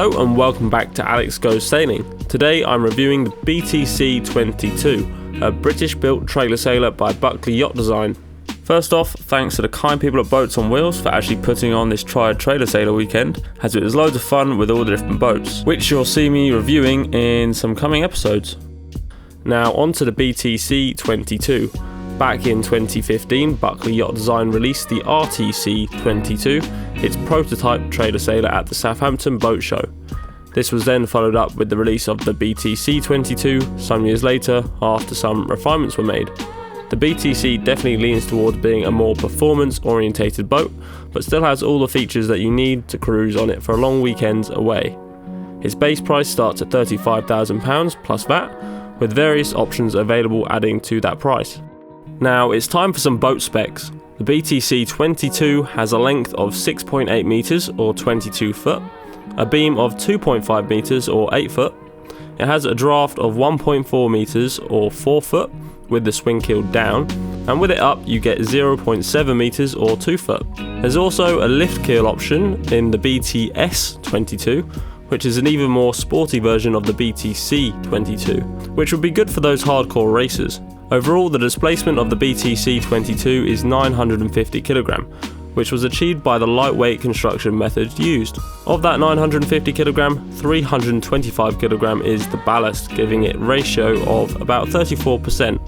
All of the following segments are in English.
Hello and welcome back to Alex Goes Sailing. Today I'm reviewing the BTC-22, a British-built trailer sailor by Buckley Yacht Design. First off, thanks to the kind people at Boats on Wheels for actually putting on this triad trailer sailor weekend, as it was loads of fun with all the different boats, which you'll see me reviewing in some coming episodes. Now onto the BTC-22. Back in 2015, Buckley Yacht Design released the RTC-22, its prototype trailer sailor at the Southampton Boat Show. This was then followed up with the release of the BTC-22 some years later after some refinements were made. The BTC definitely leans towards being a more performance-orientated boat, but still has all the features that you need to cruise on it for long weekends away. Its base price starts at £35,000 plus VAT, with various options available adding to that price. Now it's time for some boat specs. The BTC-22 has a length of 6.8 metres or 22 foot, a beam of 2.5 metres or 8 foot. It has a draft of 1.4 metres or 4 foot with the swing keel down, and with it up you get 0.7 metres or 2 foot. There's also a lift keel option in the BTS-22, which is an even more sporty version of the BTC-22, which would be good for those hardcore racers. Overall, the displacement of the BTC-22 is 950 kg, which was achieved by the lightweight construction method used. Of that 950 kg, 325 kg is the ballast, giving it a ratio of about 34%.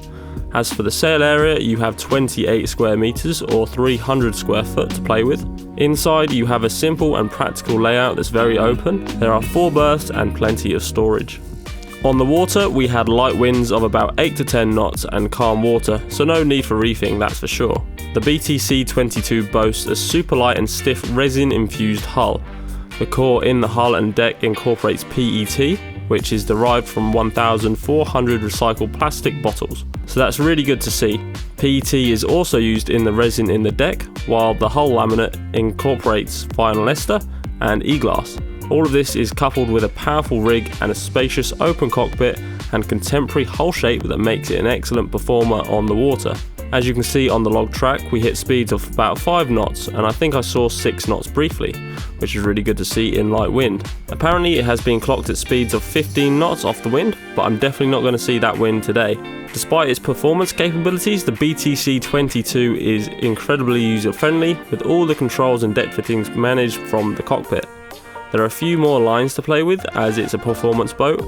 As for the sail area, you have 28 square meters or 300 square foot to play with. Inside, you have a simple and practical layout that's very open. There are 4 berths and plenty of storage. On the water, we had light winds of about 8 to 10 knots and calm water, so no need for reefing, that's for sure. The BTC-22 boasts a super light and stiff resin-infused hull. The core in the hull and deck incorporates PET, which is derived from 1,400 recycled plastic bottles, so that's really good to see. PET is also used in the resin in the deck, while the hull laminate incorporates vinyl ester and e-glass. All of this is coupled with a powerful rig and a spacious open cockpit and contemporary hull shape that makes it an excellent performer on the water. As you can see on the log track, we hit speeds of about 5 knots, and I think I saw 6 knots briefly, which is really good to see in light wind. Apparently it has been clocked at speeds of 15 knots off the wind, but I'm definitely not going to see that wind today. Despite its performance capabilities, the BTC-22 is incredibly user-friendly, with all the controls and deck fittings managed from the cockpit. There are a few more lines to play with as it's a performance boat,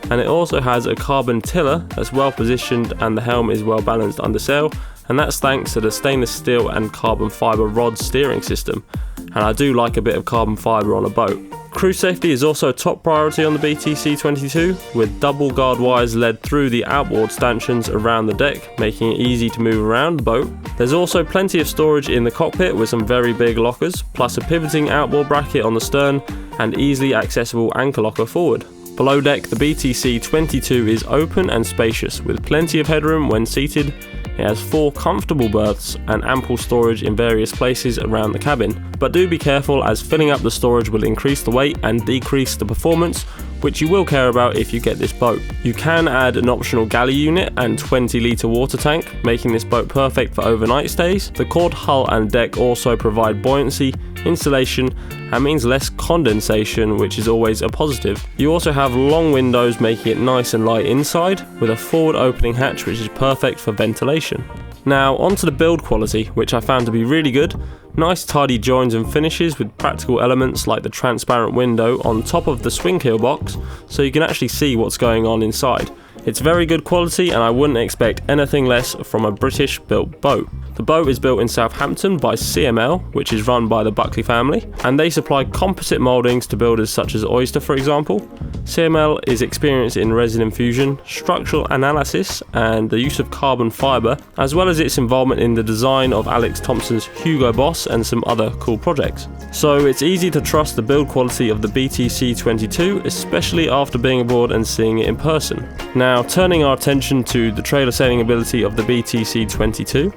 and it also has a carbon tiller that's well positioned and the helm is well balanced under sail, and that's thanks to the stainless steel and carbon fibre rod steering system, and I do like a bit of carbon fibre on a boat. Crew safety is also a top priority on the BTC-22, with double guard wires led through the outboard stanchions around the deck, making it easy to move around the boat. There's also plenty of storage in the cockpit with some very big lockers, plus a pivoting outboard bracket on the stern and easily accessible anchor locker forward. Below deck, the BTC-22 is open and spacious, with plenty of headroom when seated. It has 4 comfortable berths and ample storage in various places around the cabin, but do be careful as filling up the storage will increase the weight and decrease the performance, which you will care about if you get this boat. You can add an optional galley unit and 20-litre water tank, making this boat perfect for overnight stays. The chord hull and deck also provide buoyancy, insulation, and means less condensation, which is always a positive. You also have long windows making it nice and light inside, with a forward opening hatch which is perfect for ventilation. Now onto the build quality, which I found to be really good. Nice tidy joins and finishes with practical elements like the transparent window on top of the swing keel box, so you can actually see what's going on inside. It's very good quality and I wouldn't expect anything less from a British built boat. The boat is built in Southampton by CML, which is run by the Buckley family, and they supply composite mouldings to builders such as Oyster, for example. CML is experienced in resin infusion, structural analysis, and the use of carbon fibre, as well as its involvement in the design of Alex Thompson's Hugo Boss and some other cool projects. So it's easy to trust the build quality of the BTC-22, especially after being aboard and seeing it in person. Now turning our attention to the trailer sailing ability of the BTC-22.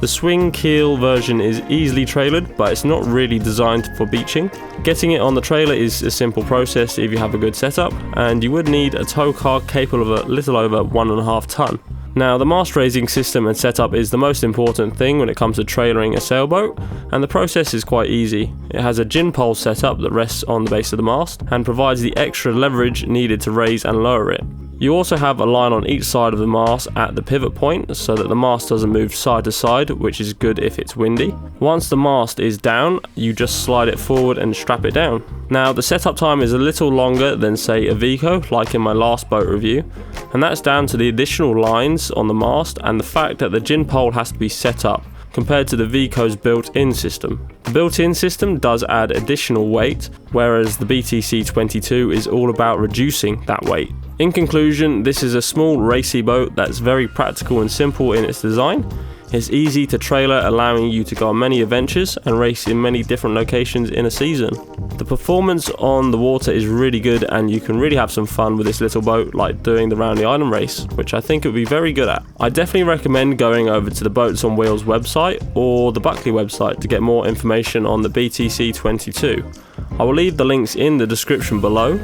The swing keel version is easily trailered, but it's not really designed for beaching. Getting it on the trailer is a simple process if you have a good setup, and you would need a tow car capable of a little over 1.5 ton. Now, the mast raising system and setup is the most important thing when it comes to trailering a sailboat, and the process is quite easy. It has a gin pole setup that rests on the base of the mast and provides the extra leverage needed to raise and lower it. You also have a line on each side of the mast at the pivot point so that the mast doesn't move side to side, which is good if it's windy. Once the mast is down, you just slide it forward and strap it down. Now, the setup time is a little longer than, say, a Vico, like in my last boat review, and that's down to the additional lines on the mast and the fact that the gin pole has to be set up compared to the Vico's built-in system. The built-in system does add additional weight, whereas the BTC-22 is all about reducing that weight. In conclusion, this is a small racy boat that's very practical and simple in its design. It's easy to trailer, allowing you to go on many adventures and race in many different locations in a season. The performance on the water is really good, and you can really have some fun with this little boat, like doing the Round the Island race, which I think it would be very good at. I definitely recommend going over to the Boats on Wheels website or the Buckley website to get more information on the BTC-22. I will leave the links in the description below.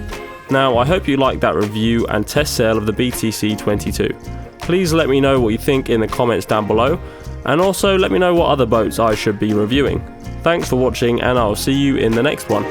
Now, I hope you liked that review and test sail of the BTC-22. Please let me know what you think in the comments down below, and also let me know what other boats I should be reviewing. Thanks for watching, and I'll see you in the next one.